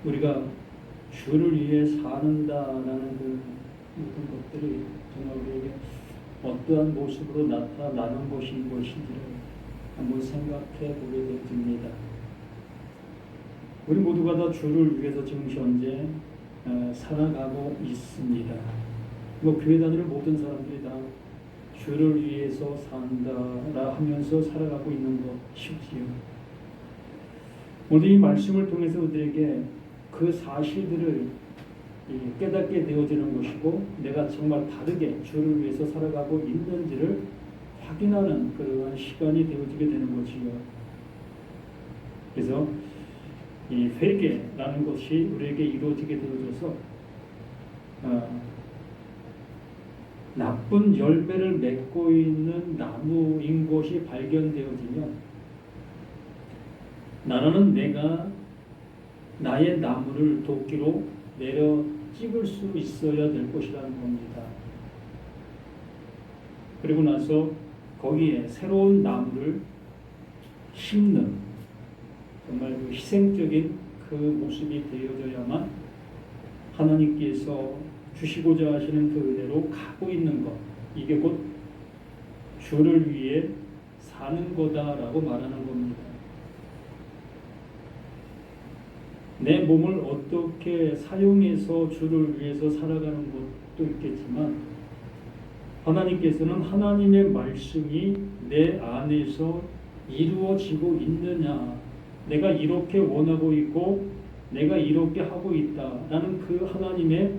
우리가 주를 위해 사는다라는 그 모든 것들이 정말 우리에게 어떠한 모습으로 나타나는 것인지를 한번 생각해 보게 됩니다. 우리 모두가 다 주를 위해서 지금 현재 살아가고 있습니다. 뭐 교회 다니는 모든 사람들이 다 주를 위해서 산다라 하면서 살아가고 있는 것이지요. 오늘 이 말씀을 통해서 우리에게 그 사실들을 깨닫게 되어지는 것이고, 내가 정말 다르게 주를 위해서 살아가고 있는지를 확인하는 그러한 시간이 되어지게 되는 것이요. 그래서 이 회개라는 것이 우리에게 이루어지게 되어져서 나쁜 열매를 맺고 있는 나무인 것이 발견되어지면 나는 내가 나의 나무를 도끼로 내려 찍을 수 있어야 될 것이라는 겁니다. 그리고 나서 거기에 새로운 나무를 심는 정말 그 희생적인 그 모습이 되어져야만 하나님께서 주시고자 하시는 그 은혜로 가고 있는 것, 이게 곧 주를 위해 사는 거다라고 말하는 겁니다. 내 몸을 어떻게 사용해서 주를 위해서 살아가는 것도 있겠지만, 하나님께서는 하나님의 말씀이 내 안에서 이루어지고 있느냐, 내가 이렇게 원하고 있고 내가 이렇게 하고 있다라는 그 하나님의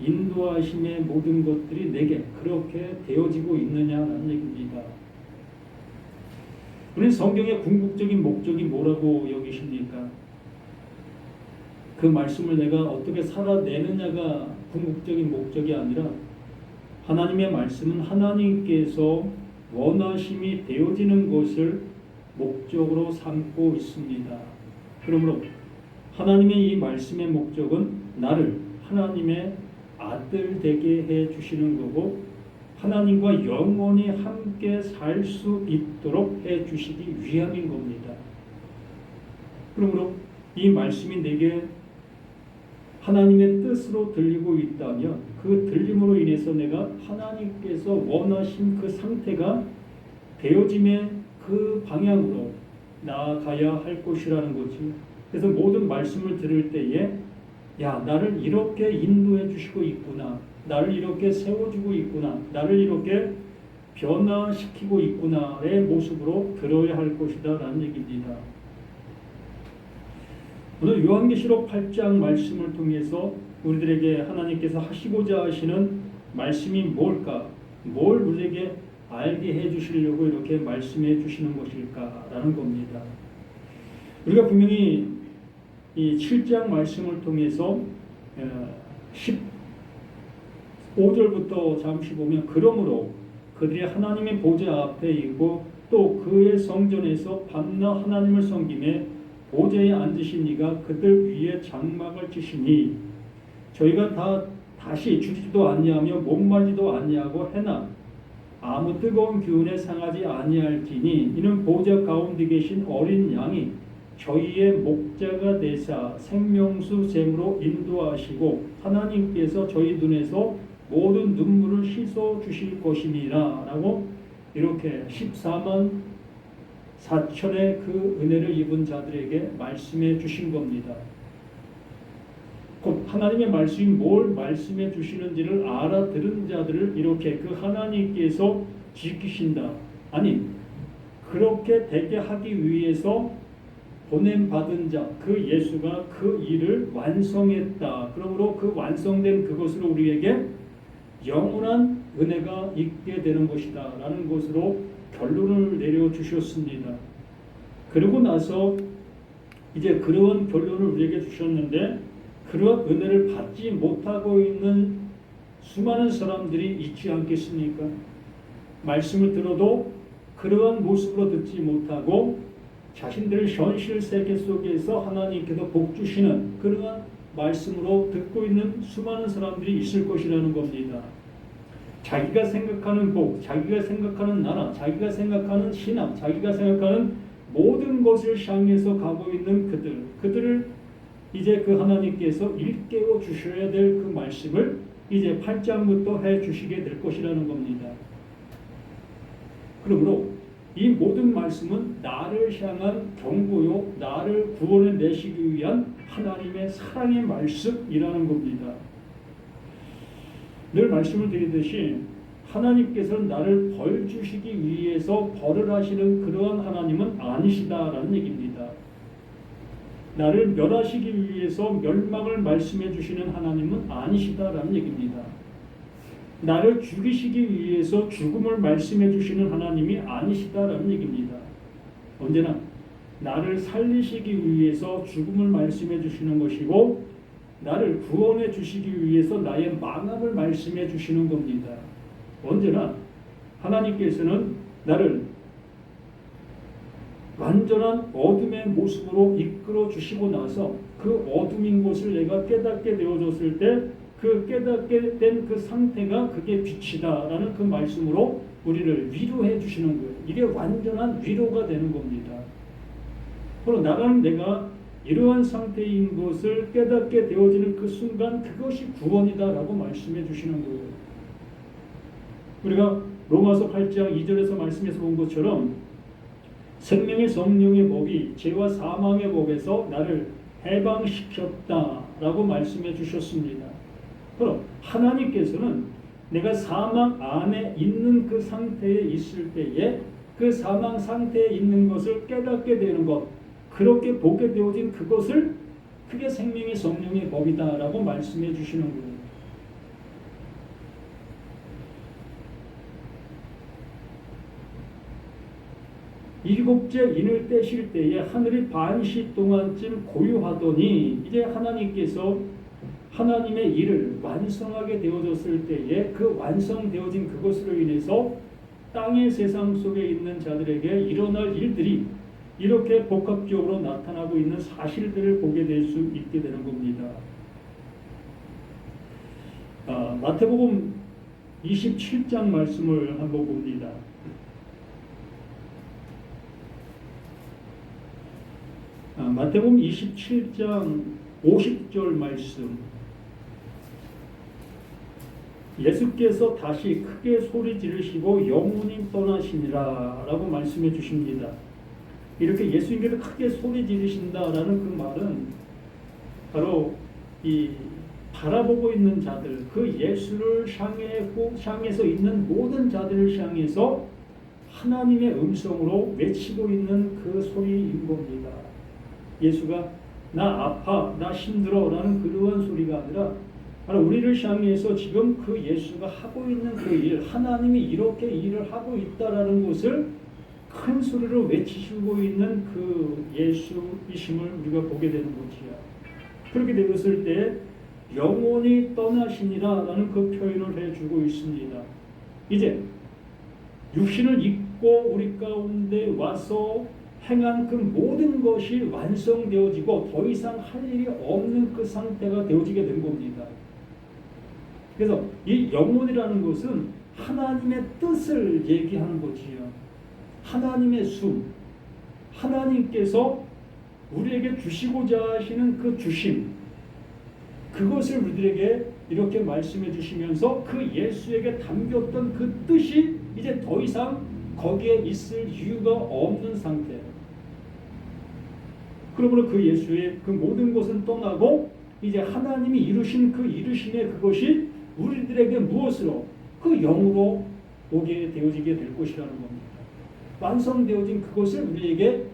인도하심의 모든 것들이 내게 그렇게 되어지고 있느냐라는 얘기입니다. 우리는 성경의 궁극적인 목적이 뭐라고 여기십니까? 그 말씀을 내가 어떻게 살아내느냐가 궁극적인 목적이 아니라, 하나님의 말씀은 하나님께서 원하심이 되어지는 것을 목적으로 삼고 있습니다. 그러므로 하나님의 이 말씀의 목적은 나를 하나님의 아들 되게 해 주시는 거고, 하나님과 영원히 함께 살 수 있도록 해 주시기 위함인 겁니다. 그러므로 이 말씀이 내게 하나님의 뜻으로 들리고 있다면, 그 들림으로 인해서 내가 하나님께서 원하신 그 상태가 되어짐의 그 방향으로 나아가야 할 것이라는 거지. 그래서 모든 말씀을 들을 때에 야, 나를 이렇게 인도해 주시고 있구나, 나를 이렇게 세워주고 있구나, 나를 이렇게 변화시키고 있구나의 모습으로 들어야 할 것이다 라는 얘기입니다. 오늘 요한계시록 8장 말씀을 통해서 우리들에게 하나님께서 하시고자 하시는 말씀이 뭘까, 뭘 우리에게 알게 해 주시려고 이렇게 말씀해 주시는 것일까라는 겁니다. 우리가 분명히 이 7장 말씀을 통해서 15절부터 잠시 보면, 그러므로 그들이 하나님의 보좌 앞에 있고 또 그의 성전에서 밤낮 하나님을 섬기며 보좌에 앉으신 이가 그들 위에 장막을 치시니, 저희가 다시 주지도 아니하며 목마르지도 아니하고 해나 아무 뜨거운 기운에 상하지 아니할지니, 이는 보좌 가운데 계신 어린 양이 저희의 목자가 되사 생명수 샘으로 인도하시고 하나님께서 저희 눈에서 모든 눈물을 씻어 주실 것이니라 라고, 이렇게 14만 4천의 그 은혜를 입은 자들에게 말씀해 주신 겁니다. 곧 하나님의 말씀이 뭘 말씀해 주시는지를 알아들은 자들을 이렇게 그 하나님께서 지키신다, 아니 그렇게 되게 하기 위해서 보냄받은 자, 그 예수가 그 일을 완성했다. 그러므로 그 완성된 그것으로 우리에게 영원한 은혜가 있게 되는 것이다 라는 것으로 결론을 내려주셨습니다. 그리고 나서 이제 그러한 결론을 우리에게 주셨는데, 그러한 은혜를 받지 못하고 있는 수많은 사람들이 있지 않겠습니까? 말씀을 들어도 그러한 모습으로 듣지 못하고 자신들의 현실 세계 속에서 하나님께서 복 주시는 그러한 말씀으로 듣고 있는 수많은 사람들이 있을 것이라는 겁니다. 자기가 생각하는 복, 자기가 생각하는 나라, 자기가 생각하는 신앙, 자기가 생각하는 모든 것을 향해서 가고 있는 그들을 이제 그 하나님께서 일깨워 주셔야 될 그 말씀을 이제 8장부터 해 주시게 될 것이라는 겁니다. 그러므로 이 모든 말씀은 나를 향한 경고요, 나를 구원해 내시기 위한 하나님의 사랑의 말씀이라는 겁니다. 늘 말씀을 드리듯이 하나님께서는 나를 벌 주시기 위해서 벌을 하시는 그러한 하나님은 아니시다라는 얘기입니다. 나를 멸하시기 위해서 멸망을 말씀해 주시는 하나님은 아니시다라는 얘기입니다. 나를 죽이시기 위해서 죽음을 말씀해 주시는 하나님이 아니시다라는 얘기입니다. 언제나 나를 살리시기 위해서 죽음을 말씀해 주시는 것이고 나를 구원해 주시기 위해서 나의 망함을 말씀해 주시는 겁니다. 언제나 하나님께서는 나를 완전한 어둠의 모습으로 이끌어 주시고 나서 그 어둠인 것을 내가 깨닫게 되어졌을 때 그 깨닫게 된 그 상태가 그게 빛이다라는 그 말씀으로 우리를 위로해 주시는 거예요. 이게 완전한 위로가 되는 겁니다. 그러나 나라는 내가 이러한 상태인 것을 깨닫게 되어지는 그 순간 그것이 구원이다라고 말씀해 주시는 거예요. 우리가 로마서 8장 2절에서 말씀해서 본 것처럼 생명의 성령의 법이 죄와 사망의 법에서 나를 해방시켰다라고 말씀해 주셨습니다. 그럼 하나님께서는 내가 사망 안에 있는 그 상태에 있을 때에 그 사망 상태에 있는 것을 깨닫게 되는 것, 그렇게 보게 되어진 그것을 그게 생명의 성령의 법이다라고 말씀해 주시는 거예요. 일곱째 인을 떼실 때에 하늘이 반시 동안쯤 고요하더니 이제 하나님께서 하나님의 일을 완성하게 되어졌을 때에 그 완성되어진 그것으로 인해서 땅의 세상 속에 있는 자들에게 일어날 일들이 이렇게 복합적으로 나타나고 있는 사실들을 보게 될 수 있게 되는 겁니다. 마태복음 27장 말씀을 한번 봅니다. 마태복음 27장 50절 말씀. 예수께서 다시 크게 소리 지르시고 영혼이 떠나시니라 라고 말씀해 주십니다. 이렇게 예수님께서 크게 소리 지르신다라는 그 말은 바로 이 바라보고 있는 자들, 그 예수를 향해서 있는 모든 자들을 향해서 하나님의 음성으로 외치고 있는 그 소리인 겁니다. 예수가 나 아파, 나 힘들어 라는 그러한 소리가 아니라 바로 우리를 향해서 지금 그 예수가 하고 있는 그 일, 하나님이 이렇게 일을 하고 있다라는 것을 큰 소리로 외치시고 있는 그 예수이심을 우리가 보게 되는 것이야. 그렇게 되었을 때 영원히 떠나시니라 라는 그 표현을 해주고 있습니다. 이제 육신을 입고 우리 가운데 와서 행한 그 모든 것이 완성되어지고 더 이상 할 일이 없는 그 상태가 되어지게 된 겁니다. 그래서 이 영혼이라는 것은 하나님의 뜻을 얘기하는 것이요. 하나님의 숨, 하나님께서 우리에게 주시고자 하시는 그 주심, 그것을 우리들에게 이렇게 말씀해 주시면서 그 예수에게 담겼던 그 뜻이 이제 더 이상 거기에 있을 이유가 없는 상태. 그러므로 그 예수의 그 모든 것은 떠나고 이제 하나님이 이루신 그 이루심의 그것이 우리들에게 무엇으로? 그 영으로 오게 되어지게 될 것이라는 겁니다. 완성되어진 그것을 우리에게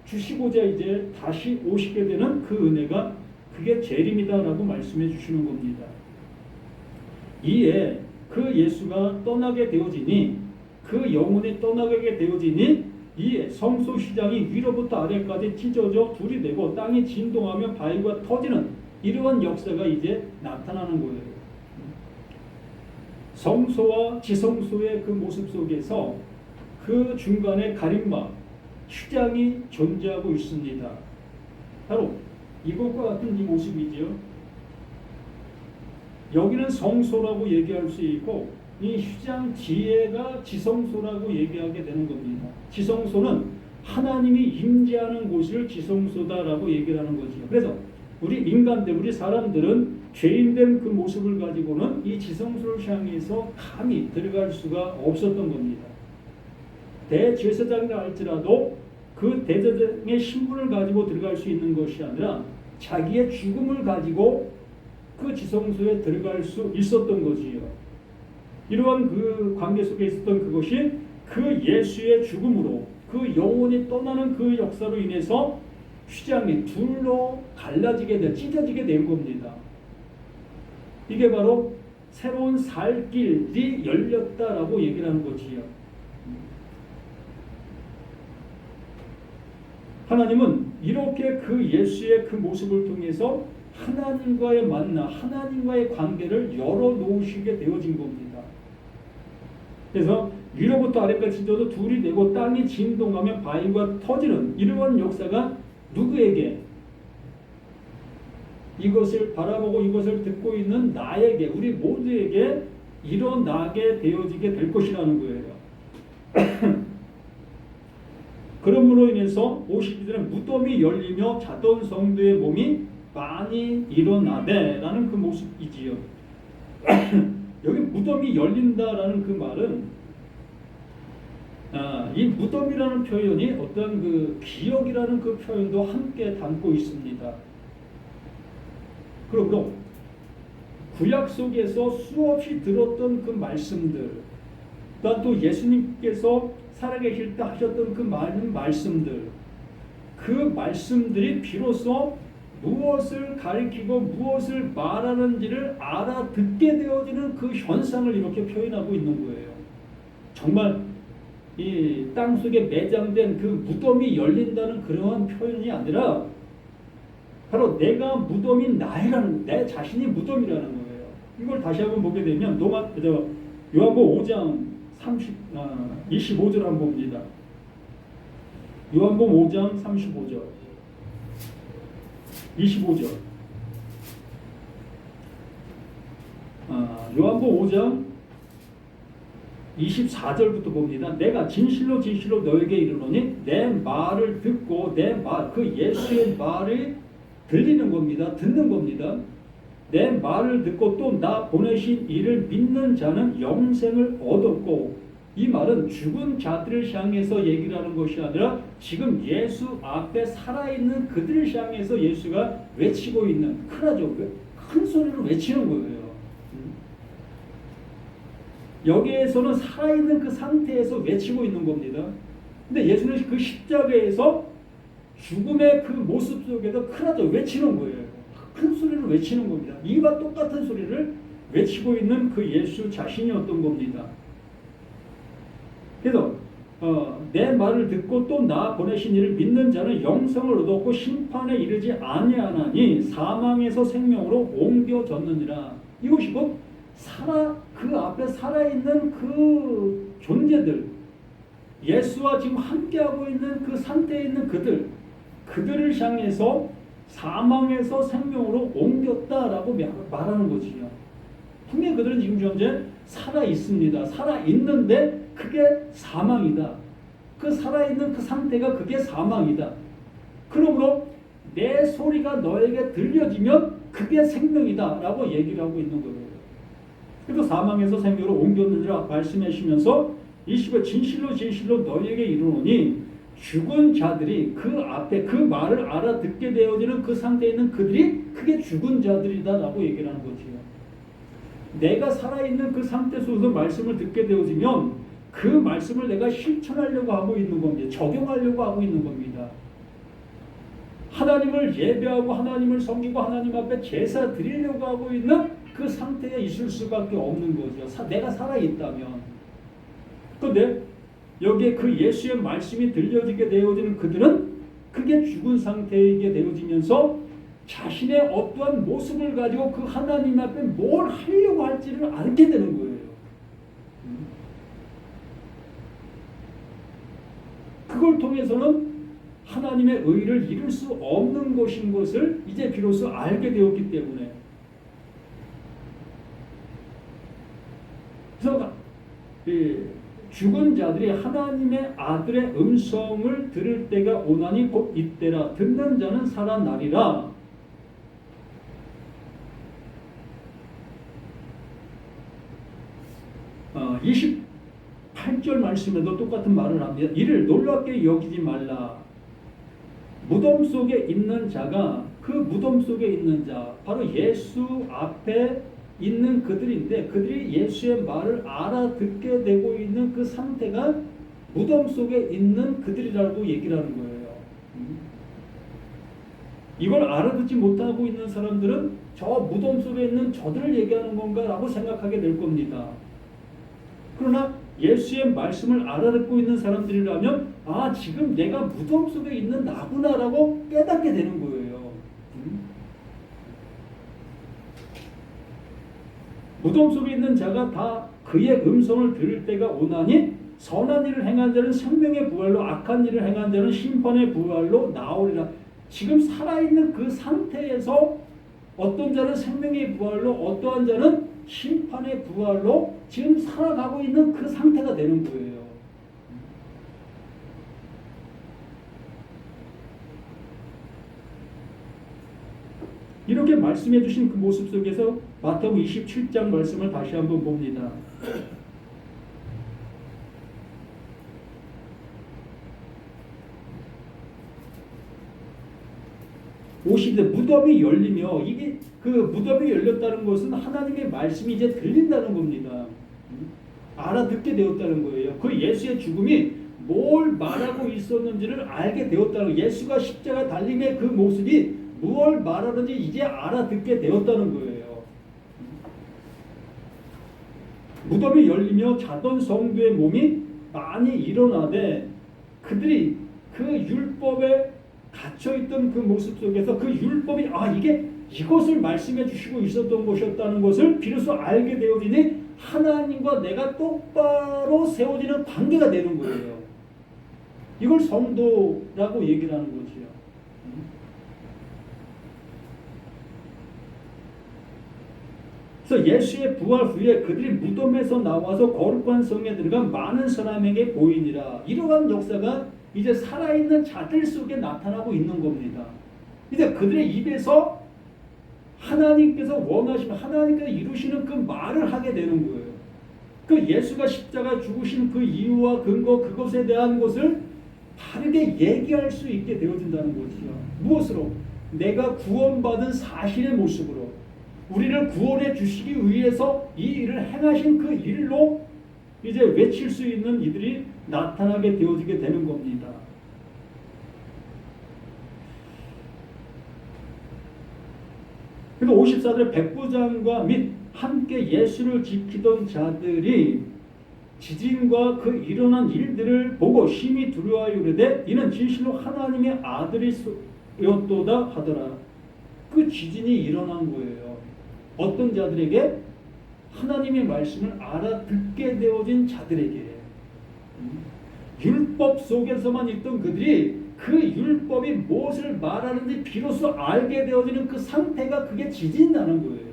주시고자 이제 다시 오시게 되는 그 은혜가 그게 재림이다라고 말씀해 주시는 겁니다. 이에 그 예수가 떠나게 되어지니 그 영혼이 떠나게 되어지니 이에 성소 휘장이 위로부터 아래까지 찢어져 둘이 되고 땅이 진동하며 바위가 터지는 이러한 역사가 이제 나타나는 거예요. 성소와 지성소의 그 모습 속에서 그 중간에 가림막, 휘장이 존재하고 있습니다. 바로 이것과 같은 이 모습이죠. 여기는 성소라고 얘기할 수 있고 이 휘장 뒤에가 지성소라고 얘기하게 되는 겁니다. 지성소는 하나님이 임재하는 곳을 지성소다라고 얘기를 하는 거죠. 그래서 우리 인간들, 우리 사람들은 죄인된 그 모습을 가지고는 이 지성소를 향해서 감히 들어갈 수가 없었던 겁니다. 대제사장이라 할지라도 그 대제사장의 신분을 가지고 들어갈 수 있는 것이 아니라 자기의 죽음을 가지고 그 지성소에 들어갈 수 있었던 거지요. 이러한 그 관계 속에 있었던 그것이 그 예수의 죽음으로 그 영혼이 떠나는 그 역사로 인해서 휘장이 둘로 갈라지게 찢어지게 된 겁니다. 이게 바로 새로운 살 길이 열렸다라고 얘기를 하는 거지요. 하나님은 이렇게 그 예수의 그 모습을 통해서 하나님과의 만나, 하나님과의 관계를 열어놓으시게 되어진 겁니다. 그래서 위로부터 아래까지 찢어도 둘이 되고 땅이 진동하며 바위가 터지는 이러한 역사가 누구에게? 이것을 바라보고 이것을 듣고 있는 나에게, 우리 모두에게 일어나게 되어지게 될 것이라는 거예요. 그러므로 인해서 52절에 무덤이 열리며 자던 성도의 몸이 많이 일어나되 라는 그 모습이지요. 여기 무덤이 열린다라는 그 말은 이 무덤이라는 표현이 어떤 그 기억이라는 그 표현도 함께 담고 있습니다. 그러므로 구약 속에서 수없이 들었던 그 말씀들, 또 예수님께서 살아계실 때 하셨던 그 많은 말씀들, 그 말씀들이 비로소 무엇을 가리키고 무엇을 말하는지를 알아듣게 되어지는 그 현상을 이렇게 표현하고 있는 거예요. 정말 이 땅속에 매장된 그 무덤이 열린다는 그러한 표현이 아니라 바로 내가 무덤인 나라는, 내 자신이 무덤이라는 거예요. 이걸 다시 한번 보게 되면 요한복음 5장 25절 한번 봅니다. 요한복음 5장 35절 25절 요한복음 5장 24절부터 봅니다. 내가 진실로 진실로 너에게 이르노니 내 말을 듣고 그 예수의 말을 들리는 겁니다. 듣는 겁니다. 내 말을 듣고 또 나 보내신 이를 믿는 자는 영생을 얻었고, 이 말은 죽은 자들을 향해서 얘기를 하는 것이 아니라 지금 예수 앞에 살아있는 그들을 향해서 예수가 외치고 있는, 큰 소리로 외치는 거예요. 여기에서는 살아있는 그 상태에서 외치고 있는 겁니다. 근데 예수는 그 십자가에서 죽음의 그 모습 속에서 크라도 외치는 거예요. 큰 소리로 외치는 겁니다. 이와 똑같은 소리를 외치고 있는 그 예수 자신이었던 겁니다. 그래서 내 말을 듣고 또 나 보내신 이를 믿는 자는 영생을 얻었고 심판에 이르지 아니하나니 사망에서 생명으로 옮겨졌느니라. 이것이 곧 그 앞에 살아있는 그 존재들, 예수와 지금 함께하고 있는 그 상태에 있는 그들을 향해서 사망에서 생명으로 옮겼다라고 말하는 거지요. 분명히 그들은 지금 현재 살아있습니다. 살아있는데 그게 사망이다. 그 살아있는 그 상태가 그게 사망이다. 그러므로 내 소리가 너에게 들려지면 그게 생명이다 라고 얘기를 하고 있는 거예요. 그래서 사망에서 생명으로 옮겼느니라 말씀하시면서 20에 진실로 진실로 너희에게 이르노니 죽은 자들이 그 앞에 그 말을 알아듣게 되어지는 그 상태에 있는 그들이 그게 죽은 자들이다 라고 얘기를 하는 거지요. 내가 살아있는 그 상태 속에서 말씀을 듣게 되어지면 그 말씀을 내가 실천하려고 하고 있는 겁니다. 적용하려고 하고 있는 겁니다. 하나님을 예배하고 하나님을 섬기고 하나님 앞에 제사 드리려고 하고 있는 그 상태에 있을 수밖에 없는 거죠. 내가 살아있다면. 그런데 여기에 그 예수의 말씀이 들려지게 되어지는 그들은 그게 죽은 상태이게 되어지면서 자신의 어떠한 모습을 가지고 그 하나님 앞에 뭘 하려고 할지를 알게 되는 거예요. 그걸 통해서는 하나님의 의를 이룰 수 없는 것인 것을 이제 비로소 알게 되었기 때문에, 그래서 죽은 자들이 하나님의 아들의 음성을 들을 때가 오나니 곧 이때라. 듣는 자는 살아나리라. 28절 말씀에도 똑같은 말을 합니다. 이를 놀랍게 여기지 말라. 무덤 속에 있는 자가, 그 무덤 속에 있는 자 바로 예수 앞에 있는 그들인데, 그들이 예수의 말을 알아듣게 되고 있는 그 상태가 무덤 속에 있는 그들이라고 얘기를 하는 거예요. 이걸 알아듣지 못하고 있는 사람들은 저 무덤 속에 있는 저들을 얘기하는 건가 라고 생각하게 될 겁니다. 그러나 예수의 말씀을 알아듣고 있는 사람들이라면 지금 내가 무덤 속에 있는 나구나 라고 깨닫게 되는 거예요. 무덤 속에 있는 자가 다 그의 음성을 들을 때가 오나니 선한 일을 행한 자는 생명의 부활로, 악한 일을 행한 자는 심판의 부활로 나오리라. 지금 살아있는 그 상태에서 어떤 자는 생명의 부활로, 어떠한 자는 심판의 부활로 지금 살아가고 있는 그 상태가 되는 거예요. 이렇게 말씀해 주신 그 모습 속에서 마태복음 27장 말씀을 다시 한번 봅니다. 50대 무덤이 열리며, 이게 그 무덤이 열렸다는 것은 하나님의 말씀이 이제 들린다는 겁니다. 알아듣게 되었다는 거예요. 그 예수의 죽음이 뭘 말하고 있었는지를 알게 되었다는 거예요. 예수가 십자가 달림의 그 모습이 무엇을 말하는지 이제 알아듣게 되었다는 거예요. 무덤이 열리며 자던 성도의 몸이 많이 일어나되, 그들이 그 율법에 갇혀있던 그 모습 속에서 그 율법이 이게 이것을 말씀해 주시고 있었던 것이었다는 것을 비로소 알게 되어지니 하나님과 내가 똑바로 세워지는 관계가 되는 거예요. 이걸 성도라고 얘기를 하는 거지요. 그래서 예수의 부활 후에 그들이 무덤에서 나와서 거룩한 성에 들어가 많은 사람에게 보이니라. 이러한 역사가 이제 살아있는 자들 속에 나타나고 있는 겁니다. 이제 그들의 입에서 하나님께서 원하시는, 하나님께서 이루시는 그 말을 하게 되는 거예요. 그 예수가 십자가 죽으신 그 이유와 근거, 그것에 대한 것을 바르게 얘기할 수 있게 되어진다는 거지요. 무엇으로? 내가 구원받은 사실의 모습으로, 우리를 구원해 주시기 위해서 이 일을 행하신 그 일로 이제 외칠 수 있는 이들이 나타나게 되어지게 되는 겁니다. 그리고 54절에 백부장과 및 함께 예수를 지키던 자들이 지진과 그 일어난 일들을 보고 심히 두려워하여 이르되 이는 진실로 하나님의 아들이었도다 하더라. 그 지진이 일어난 거예요. 어떤 자들에게? 하나님의 말씀을 알아듣게 되어진 자들에게. 율법 속에서만 있던 그들이 그 율법이 무엇을 말하는지 비로소 알게 되어지는 그 상태가, 그게 지진이 나는 거예요.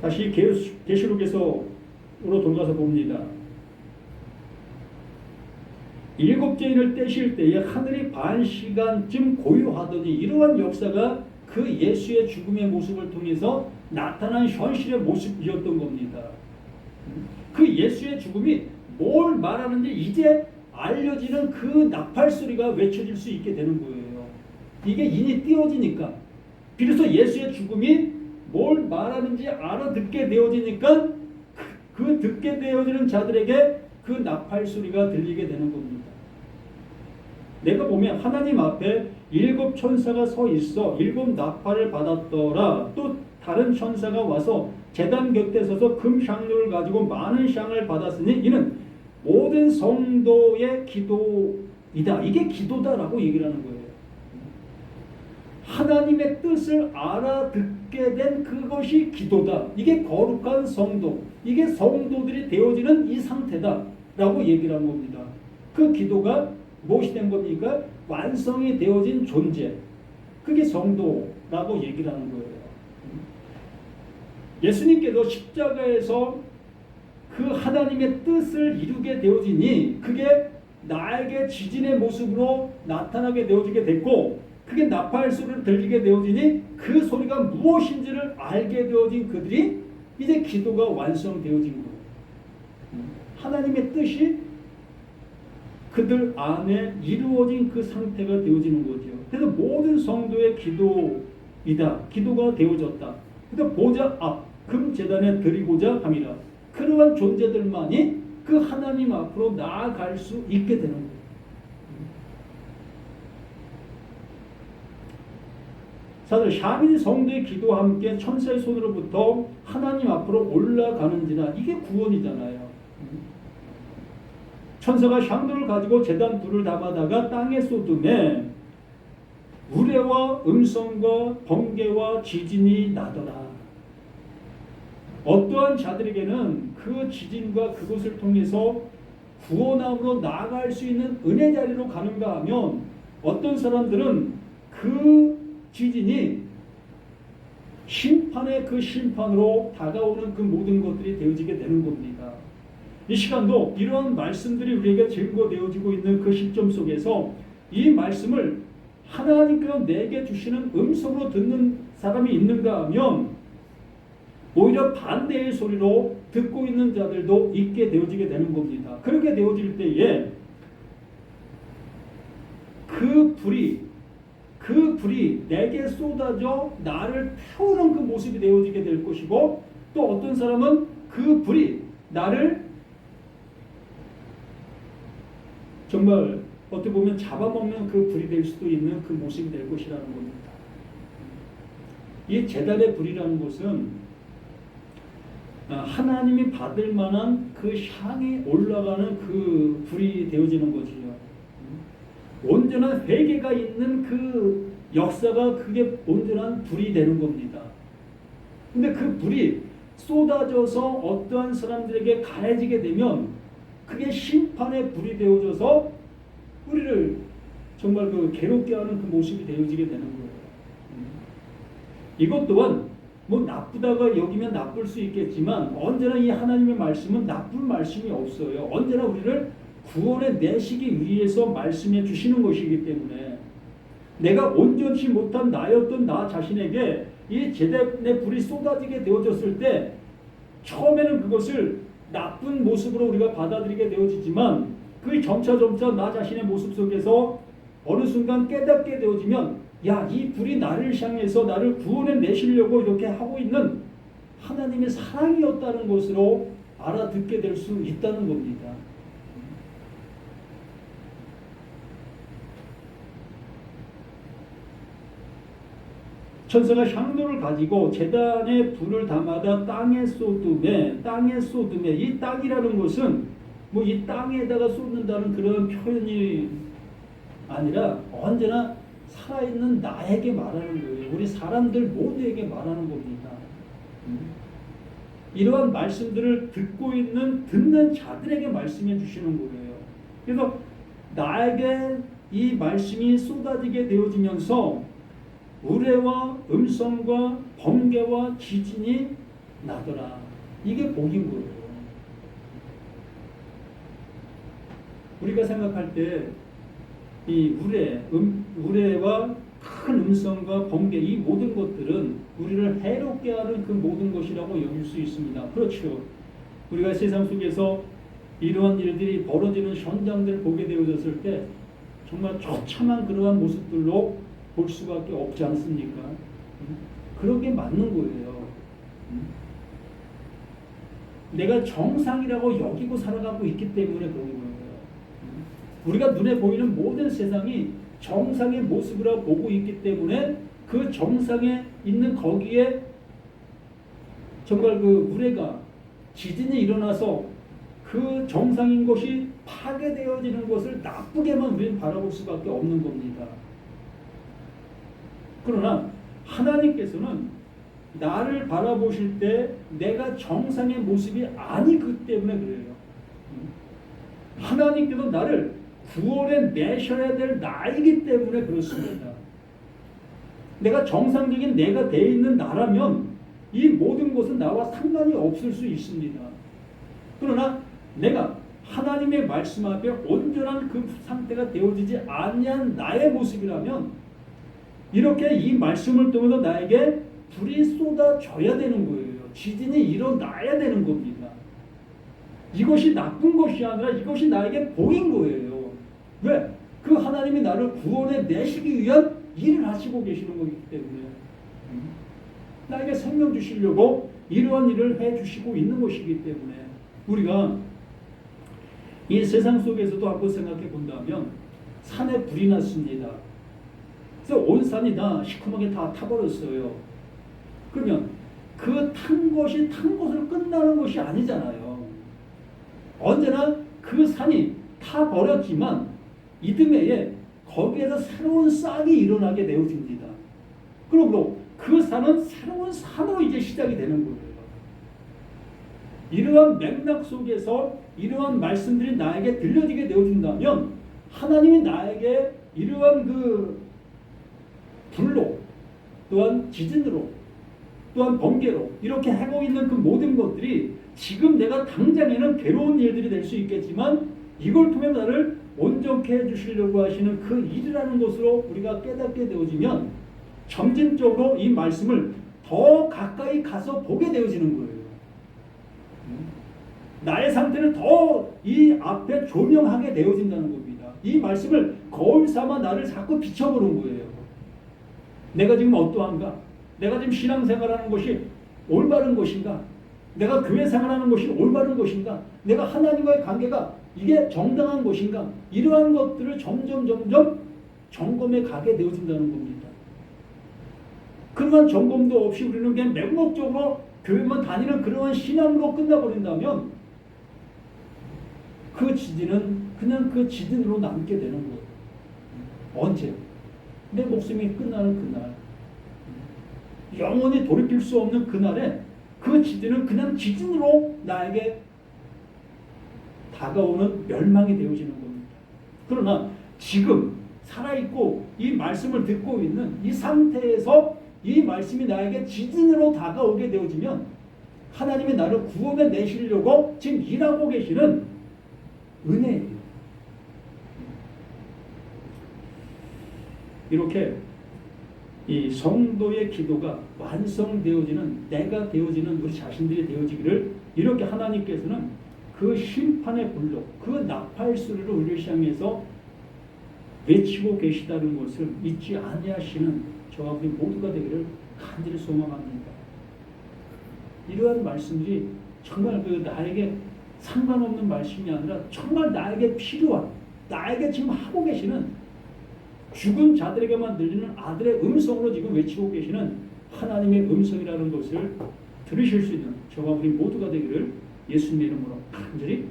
다시 계시록에서로 돌아가서 봅니다. 7째 인을 떼실 때에 하늘이 반 시간쯤 고요하더니, 이러한 역사가 그 예수의 죽음의 모습을 통해서 나타난 현실의 모습이었던 겁니다. 그 예수의 죽음이 뭘 말하는지 이제 알려지는 그 나팔 소리가 외쳐질 수 있게 되는 거예요. 이게 인이 띄어지니까, 비로소 예수의 죽음이 뭘 말하는지 알아듣게 되어지니까 그 듣게 되어지는 자들에게 그 나팔 소리가 들리게 되는 겁니다. 내가 보면 하나님 앞에 7 천사가 서 있어 7 나팔을 받았더라. 또 다른 천사가 와서 제단 곁에 서서 금 향료를 가지고 많은 향을 받았으니 이는 모든 성도의 기도이다. 이게 기도다라고 얘기를 하는 거예요. 하나님의 뜻을 알아듣게 된 그것이 기도다. 이게 거룩한 성도, 이게 성도들이 되어지는 이 상태다라고 얘기를 한 겁니다. 그 기도가 무엇이 된 겁니까? 완성이 되어진 존재, 그게 성도라고 얘기를 하는 거예요. 예수님께서 십자가에서 그 하나님의 뜻을 이루게 되어지니 그게 나에게 지진의 모습으로 나타나게 되어지게 됐고, 그게 나팔 소리를 들리게 되어지니 그 소리가 무엇인지를 알게 되어진 그들이 이제 기도가 완성되어진 거예요. 하나님의 뜻이 그들 안에 이루어진 그 상태가 되어지는 거죠. 그래서 모든 성도의 기도이다. 기도가 되어졌다. 그래서 보좌 앞 금제단에 드리고자 함이라. 그러한 존재들만이 그 하나님 앞으로 나아갈 수 있게 되는 거예요. 사도 샤민 성도의 기도와 함께 천사의 손으로부터 하나님 앞으로 올라가는지라. 이게 구원이잖아요. 천사가 샹들을 가지고 제단 불을 담아다가 땅에 쏟음에 우레와 음성과 번개와 지진이 나더라. 어떠한 자들에게는 그 지진과 그것을 통해서 구원함으로 나아갈 수 있는 은혜 자리로 가는가 하면, 어떤 사람들은 그 지진이 심판의 그 심판으로 다가오는 그 모든 것들이 되어지게 되는 겁니다. 이 시간도 이러한 말씀들이 우리에게 증거되어지고 있는 그 시점 속에서 이 말씀을 하나님께서 내게 주시는 음성으로 듣는 사람이 있는가 하면, 오히려 반대의 소리로 듣고 있는 자들도 있게 되어지게 되는 겁니다. 그렇게 되어질 때에 그 불이 내게 쏟아져 나를 태우는 그 모습이 되어지게 될 것이고, 또 어떤 사람은 그 불이 나를 정말 어떻게 보면 잡아먹는 그 불이 될 수도 있는 그 모습이 될 것이라는 겁니다. 이 제단의 불이라는 것은 하나님이 받을 만한 그 향이 올라가는 그 불이 되어지는 거지요. 온전한 회개가 있는 그 역사가 그게 온전한 불이 되는 겁니다. 근데 그 불이 쏟아져서 어떠한 사람들에게 가해지게 되면 그게 심판의 불이 되어져서 우리를 정말 그 괴롭게 하는 그 모습이 되어지게 되는 거예요. 이것 또한 뭐 나쁘다가 여기면 나쁠 수 있겠지만, 언제나 이 하나님의 말씀은 나쁜 말씀이 없어요. 언제나 우리를 구원에 내시기 위해서 말씀해 주시는 것이기 때문에, 내가 온전치 못한 나였던 나 자신에게 이 제단의 불이 쏟아지게 되어졌을 때 처음에는 그것을 나쁜 모습으로 우리가 받아들이게 되어지지만, 그 점차 나 자신의 모습 속에서 어느 순간 깨닫게 되어지면, 야, 이 불이 나를 향해서 나를 구원해 내시려고 이렇게 하고 있는 하나님의 사랑이었다는 것으로 알아듣게 될 수 있다는 겁니다. 천사가 향로를 가지고 제단에 불을 담아다 땅에 쏟음에, 이 땅이라는 것은 뭐 이 땅에다가 쏟는다는 그런 표현이 아니라 언제나 살아있는 나에게 말하는 거예요. 우리 사람들 모두에게 말하는 겁니다. 이러한 말씀들을 듣는 자들에게 말씀해 주시는 거예요. 그래서 나에게 이 말씀이 쏟아지게 되어지면서 우레와 음성과 번개와 지진이 나더라. 이게 복인 거예요. 우리가 생각할 때 이 우레와 큰 음성과 번개, 이 모든 것들은 우리를 해롭게 하는 그 모든 것이라고 여길 수 있습니다. 그렇죠. 우리가 세상 속에서 이러한 일들이 벌어지는 현장들을 보게 되어졌을 때 정말 처참한 그러한 모습들로 볼 수밖에 없지 않습니까? 그런 게 맞는 거예요. 내가 정상이라고 여기고 살아가고 있기 때문에 그런 거예요. 우리가 눈에 보이는 모든 세상이 정상의 모습으로 보고 있기 때문에 그 정상에 있는 거기에 정말 그 우레가 지진이 일어나서 그 정상인 것이 파괴되어지는 것을 나쁘게만 우리는 바라볼 수밖에 없는 겁니다. 그러나 하나님께서는 나를 바라보실 때 내가 정상의 모습이 아니기 때문에 그래요. 하나님께서 나를 구원에 내셔야 될 나이기 때문에 그렇습니다. 내가 정상적인 내가 되어 있는 나라면 이 모든 것은 나와 상관이 없을 수 있습니다. 그러나 내가 하나님의 말씀 앞에 온전한 그 상태가 되어지지 아니한 나의 모습이라면 이렇게 이 말씀을 통해서 나에게 불이 쏟아져야 되는 거예요. 지진이 일어나야 되는 겁니다. 이것이 나쁜 것이 아니라 이것이 나에게 복인 거예요. 왜? 그 하나님이 나를 구원해 내시기 위한 일을 하시고 계시는 거기 때문에 나에게 생명 주시려고 이러한 일을 해주시고 있는 것이기 때문에 우리가 이 세상 속에서도 한번 생각해 본다면 산에 불이 났습니다. 그래서 온 산이 다 시커멓게 다 타버렸어요. 그러면 그 탄 것이 탄 것으로 끝나는 것이 아니잖아요. 언제나 그 산이 타버렸지만 이듬해에 거기에서 새로운 싹이 일어나게 되어집니다. 그러므로 그 산은 새로운 산으로 이제 시작이 되는 거예요. 이러한 맥락 속에서 이러한 말씀들이 나에게 들려지게 되어준다면 하나님이 나에게 이러한 그 불로 또한 지진으로 또한 번개로 이렇게 하고 있는 그 모든 것들이 지금 내가 당장에는 괴로운 일들이 될 수 있겠지만 이걸 통해 나를 온전케 해주시려고 하시는 그 일이라는 것으로 우리가 깨닫게 되어지면 점진적으로 이 말씀을 더 가까이 가서 보게 되어지는 거예요. 나의 상태를 더 이 앞에 조명하게 되어진다는 겁니다. 이 말씀을 거울 삼아 나를 자꾸 비춰보는 거예요. 내가 지금 어떠한가? 내가 지금 신앙생활하는 것이 올바른 것인가? 내가 교회 생활하는 것이 올바른 것인가? 내가 하나님과의 관계가 이게 정당한 것인가? 이러한 것들을 점점 점검해 가게 되어진다는 겁니다. 그러한 점검도 없이 우리는 그냥 맹목적으로 교회만 다니는 그러한 신앙으로 끝나버린다면 그 지진은 그냥 그 지진으로 남게 되는 거예요. 언제? 내 목숨이 끝나는 그날. 영원히 돌이킬 수 없는 그날에 그 지진은 그냥 지진으로 나에게 다가오는 멸망이 되어지는 겁니다. 그러나 지금 살아있고 이 말씀을 듣고 있는 이 상태에서 이 말씀이 나에게 지진으로 다가오게 되어지면 하나님이 나를 구원해 내시려고 지금 일하고 계시는 은혜예요. 이렇게 이 성도의 기도가 완성되어지는 내가 되어지는 우리 자신들이 되어지기를 이렇게 하나님께서는 그 심판의 불로 그 나팔 소리로 우리를 향해서 외치고 계시다는 것을 잊지 아니하시는 저와 우리 모두가 되기를 간절히 소망합니다. 이러한 말씀들이 정말 그 나에게 상관없는 말씀이 아니라 정말 나에게 필요한 나에게 지금 하고 계시는 죽은 자들에게만 들리는 아들의 음성으로 지금 외치고 계시는 하나님의 음성이라는 것을 들으실 수 있는 저와 우리 모두가 되기를 예수님의 이름으로 간절히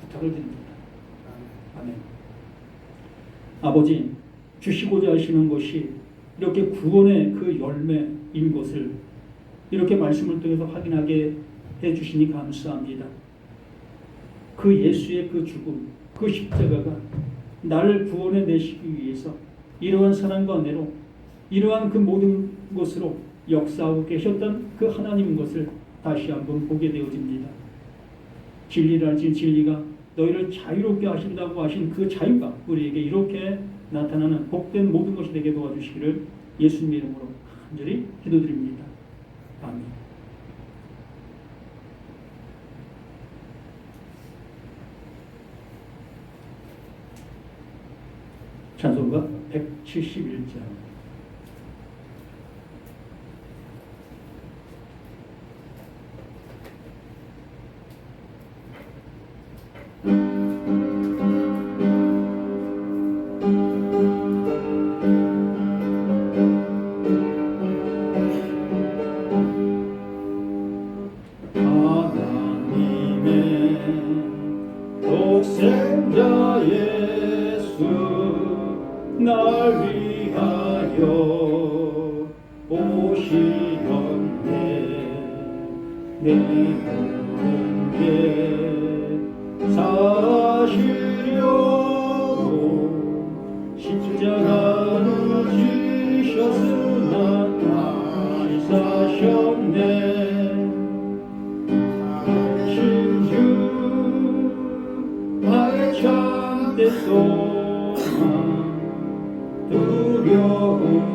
부탁을 드립니다. 아멘. 아버지, 주시고자 하시는 것이 이렇게 구원의 그 열매인 것을 이렇게 말씀을 통해서 확인하게 해주시니 감사합니다. 그 예수의 그 죽음, 그 십자가가 나를 구원해 내시기 위해서 이러한 사랑과 은혜로 이러한 그 모든 것으로 역사하고 계셨던 그 하나님인 것을 다시 한번 보게 되어집니다. 진리를 알지 진리가 너희를 자유롭게 하신다고 하신 그 자유가 우리에게 이렇게 나타나는 복된 모든 것이 되게 도와주시기를 예수님의 이름으로 간절히 기도드립니다. 아멘. 찬송가 171장. 날 위하여 오시었네. 내 모든 게 사시려고 십자가를 지셨으나 다시 사셨네. 진주 나의 참된 소망 두려움